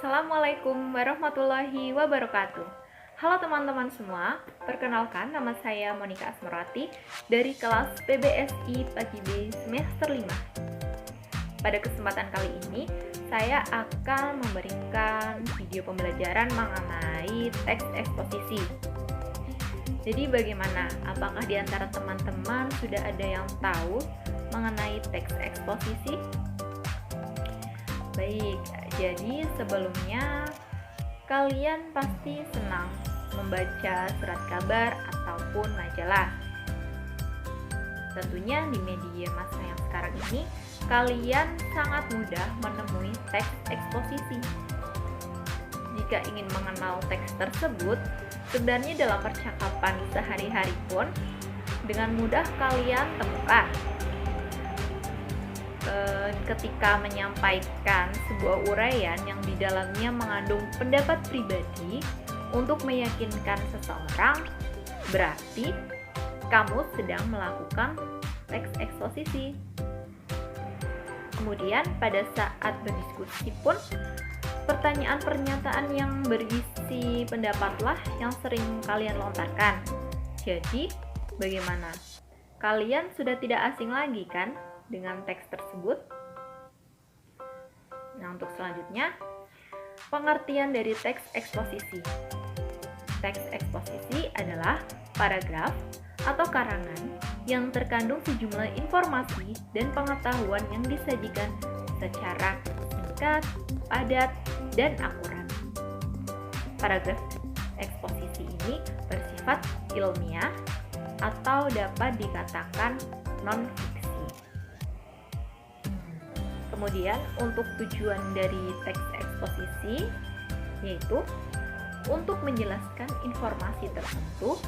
Assalamualaikum warahmatullahi wabarakatuh. Halo teman-teman semua, perkenalkan nama saya Monika Asmerati dari kelas PBSI Pagi B semester 5. Pada kesempatan kali ini, saya akan memberikan video pembelajaran mengenai teks eksposisi. Jadi bagaimana? Apakah di antara teman-teman sudah ada yang tahu mengenai teks eksposisi? Baik, jadi sebelumnya kalian pasti senang membaca surat kabar ataupun majalah. Tentunya di media massa yang sekarang ini, kalian sangat mudah menemui teks eksposisi. Jika ingin mengenal teks tersebut, sebenarnya dalam percakapan sehari-hari pun dengan mudah kalian temukan. Ketika menyampaikan sebuah uraian yang di dalamnya mengandung pendapat pribadi untuk meyakinkan seseorang, berarti kamu sedang melakukan teks eksposisi. Kemudian pada saat berdiskusi pun, pertanyaan pernyataan yang berisi pendapatlah yang sering kalian lontarkan. Jadi, bagaimana? Kalian sudah tidak asing lagi kan dengan teks tersebut? Nah, untuk selanjutnya, pengertian dari teks eksposisi. Teks eksposisi adalah paragraf atau karangan yang terkandung sejumlah informasi dan pengetahuan yang disajikan secara singkat, padat, dan akurat. Paragraf eksposisi ini bersifat ilmiah atau dapat dikatakan non-fiksi. Kemudian untuk tujuan dari teks eksposisi yaitu untuk menjelaskan informasi tertentu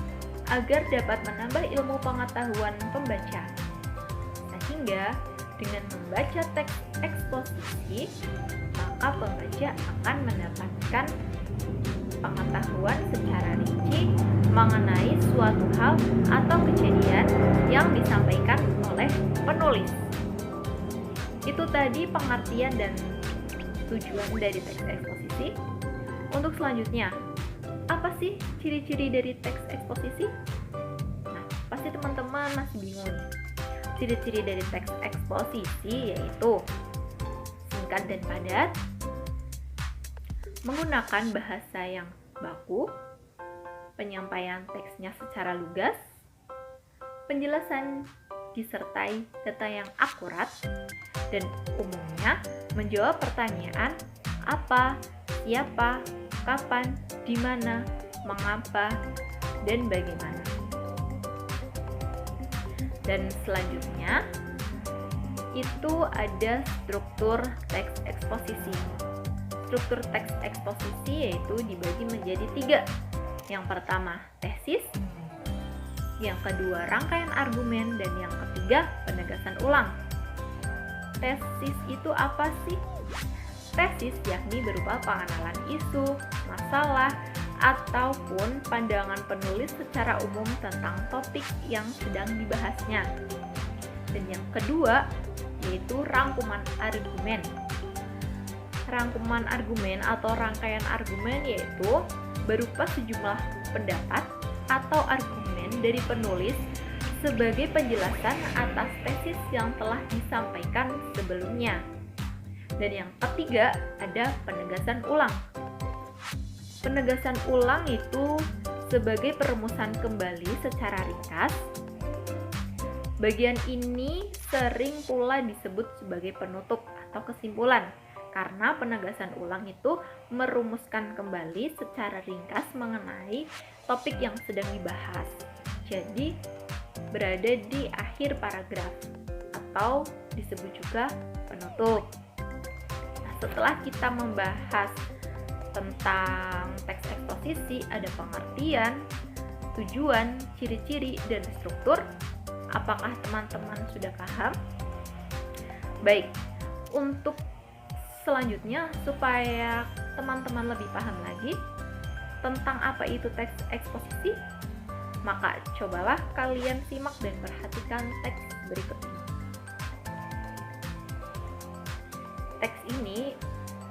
agar dapat menambah ilmu pengetahuan pembaca. Sehingga dengan membaca teks eksposisi, maka pembaca akan mendapatkan pengetahuan secara rinci mengenai suatu hal atau kejadian yang disampaikan oleh penulis. Itu tadi pengertian dan tujuan dari teks eksposisi. Untuk selanjutnya, apa sih ciri-ciri dari teks eksposisi? Nah, pasti teman-teman masih bingung. Ciri-ciri dari teks eksposisi yaitu singkat dan padat, menggunakan bahasa yang baku, penyampaian teksnya secara lugas, penjelasan disertai data yang akurat, dan umumnya menjawab pertanyaan apa, siapa, kapan, di mana, mengapa, dan bagaimana. Dan selanjutnya itu ada struktur teks eksposisi. Struktur teks eksposisi yaitu dibagi menjadi 3. Yang pertama tesis, yang kedua rangkaian argumen, dan yang ketiga penegasan ulang. Tesis itu apa sih? Tesis yakni berupa pengenalan isu, masalah, ataupun pandangan penulis secara umum tentang topik yang sedang dibahasnya. Dan yang kedua yaitu rangkuman argumen. Rangkuman argumen atau rangkaian argumen yaitu berupa sejumlah pendapat atau argumen dari penulis sebagai penjelasan atas tesis yang telah disampaikan sebelumnya. Dan yang ketiga ada penegasan ulang. Penegasan ulang itu sebagai perumusan kembali secara ringkas. Bagian ini sering pula disebut sebagai penutup atau kesimpulan, karena penegasan ulang itu merumuskan kembali secara ringkas mengenai topik yang sedang dibahas. Jadi berada di akhir paragraf atau disebut juga penutup. Nah, setelah kita membahas tentang teks eksposisi, ada pengertian, tujuan, ciri-ciri, dan struktur. Apakah teman-teman sudah paham? Baik, untuk selanjutnya supaya teman-teman lebih paham lagi tentang apa itu teks eksposisi, maka cobalah kalian simak dan perhatikan teks berikut ini. Teks ini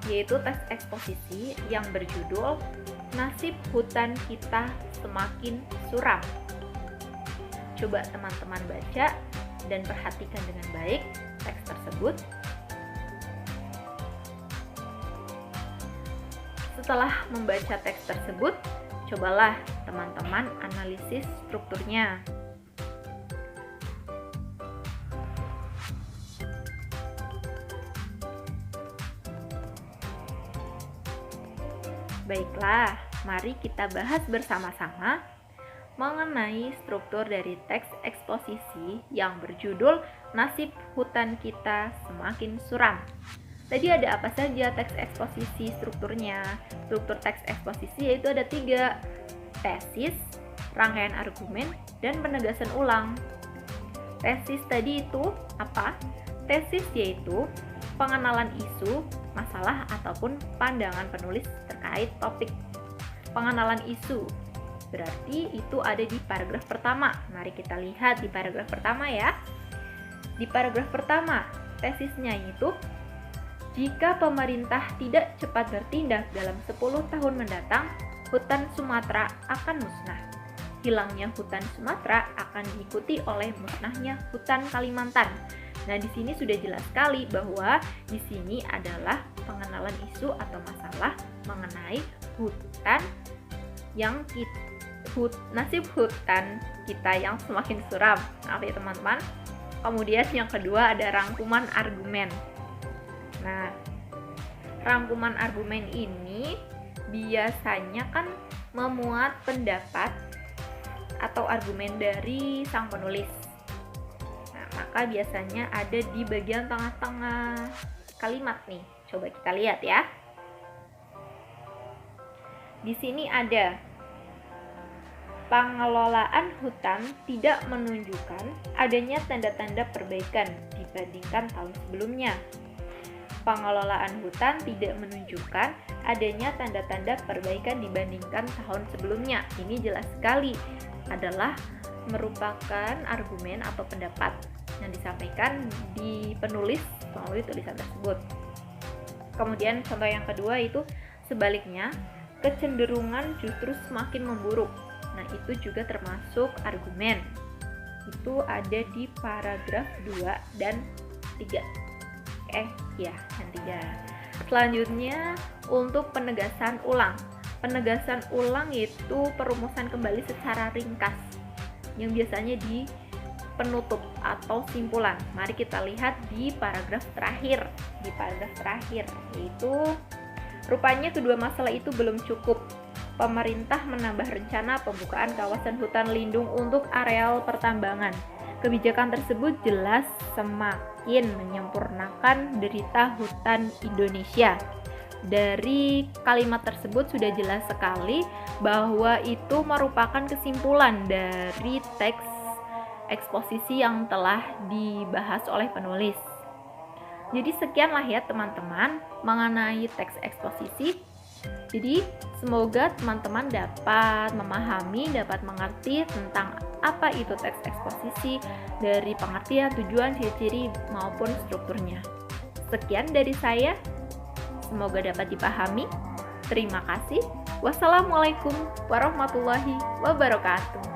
yaitu teks eksposisi yang berjudul Nasib Hutan Kita Semakin Suram. Coba teman-teman baca dan perhatikan dengan baik teks tersebut. Setelah membaca teks tersebut, cobalah teman-teman analisis strukturnya. Baiklah, mari kita bahas bersama-sama mengenai struktur dari teks eksposisi yang berjudul Nasib Hutan Kita Semakin Suram. Tadi ada apa saja teks eksposisi strukturnya? Struktur teks eksposisi yaitu ada 3, tesis, rangkaian argumen, dan penegasan ulang. Tesis tadi itu apa? Tesis yaitu pengenalan isu, masalah, ataupun pandangan penulis terkait topik. Pengenalan isu berarti itu ada di paragraf pertama. Mari kita lihat di paragraf pertama ya. Di paragraf pertama, tesisnya itu, jika pemerintah tidak cepat bertindak dalam 10 tahun mendatang, hutan Sumatera akan musnah. Hilangnya hutan Sumatera akan diikuti oleh musnahnya hutan Kalimantan. Nah, di sini sudah jelas sekali bahwa di sini adalah pengenalan isu atau masalah mengenai hutan yang nasib hutan kita yang semakin suram. Maaf ya teman-teman. Kemudian yang kedua ada rangkuman argumen. Nah, rangkuman argumen ini biasanya kan memuat pendapat atau argumen dari sang penulis. Nah, maka biasanya ada di bagian tengah-tengah kalimat nih. Coba kita lihat ya. Di sini ada pengelolaan hutan tidak menunjukkan adanya tanda-tanda perbaikan dibandingkan tahun sebelumnya. Pengelolaan hutan tidak menunjukkan adanya tanda-tanda perbaikan dibandingkan tahun sebelumnya. Ini jelas sekali adalah merupakan argumen atau pendapat yang disampaikan di penulis melalui tulisan tersebut. Kemudian contoh yang kedua itu sebaliknya, kecenderungan justru semakin memburuk. Nah, itu juga termasuk argumen. Itu ada di paragraf 2 dan 3. Yang 3. Selanjutnya untuk penegasan ulang. Penegasan ulang yaitu perumusan kembali secara ringkas yang biasanya di penutup atau simpulan. Mari kita lihat di paragraf terakhir. Di paragraf terakhir yaitu rupanya kedua masalah itu belum cukup. Pemerintah menambah rencana pembukaan kawasan hutan lindung untuk areal pertambangan. Kebijakan tersebut jelas semakin menyempurnakan derita hutan Indonesia. Dari kalimat tersebut sudah jelas sekali bahwa itu merupakan kesimpulan dari teks eksposisi yang telah dibahas oleh penulis. Jadi sekianlah ya teman-teman mengenai teks eksposisi. Jadi semoga teman-teman dapat memahami, dapat mengerti tentang apa itu teks eksposisi dari pengertian, tujuan, ciri-ciri maupun strukturnya. Sekian dari saya. Semoga dapat dipahami. Terima kasih. Wassalamualaikum warahmatullahi wabarakatuh.